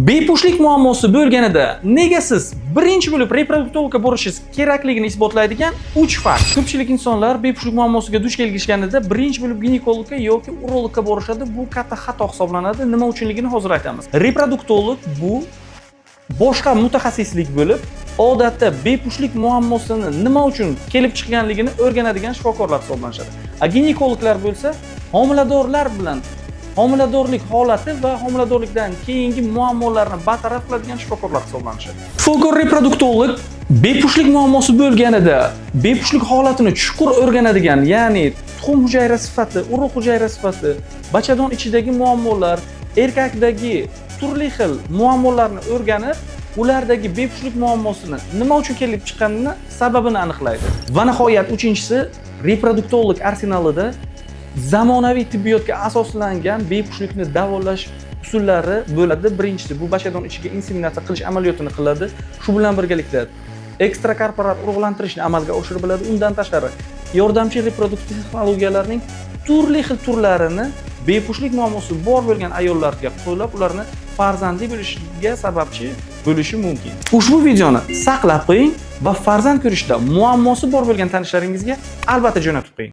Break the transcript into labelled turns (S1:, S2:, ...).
S1: Bepushtlik muammosi bo'lganida nega siz birinchi bo'lib reproduktologga borishingiz kerakligini isbotlaydigan 3 fakt. Ko'pchilik insonlar bepushtlik muammosiga duch kelishganida birinchi bo'lib ginekologga yoki urologga borishadi. Bu katta xato hisoblanadi. Nima uchunligini hozir aytamiz. Reproduktolog bu boshqa mutaxassislik bo'lib, odatda bepushtlik muammosini nima uchun kelib chiqqanligini o'rganadigan shifokorlar hisoblanadi. Ginekologlar bo'lsa, homiladorlar bilan homiladorlik holati va homiladorlikdan keyingi muammolarni bartaraf qiladigan shifokorlar hisoblanadi. Shifokor reproduktolog bepushtlik muammosi bo'lganida bepushtlik holatini chuqur o'rganadigan, ya'ni tuxum hujayra sifati, urug' hujayra sifati, bachadon ichidagi muammolar, erkakdagi turli xil muammolarni o'rganib, ulardagi bepushtlik muammosini nima uchun kelib chiqqanini sababini aniqlaydi. Va nihoyat uchinchisi, reproduktolog arsenalida zamonaviy tibbiyotga asoslangan bepushtlikni davolash usullari bo'ladi. Birinchisi bu bachadon ichiga inseminatsiya qilish amaliyotini qiladi. Shu bilan birgalikda ekstrakorporal urug'lantirishni amalga oshirib biladi. Undan tashqari yordamchi reproduktiv texnologiyalarning turli xil turlarini bepushtlik muammosi bor bo'lgan ayollarga qo'llab, ularni farzandli bo'lishiga sababchi bo'lishi mumkin. Ushbu videoni saqlab qo'ying va farzand ko'rishda muammosi bor bo'lgan tanishlaringizga albatta jo'natib qo'ying.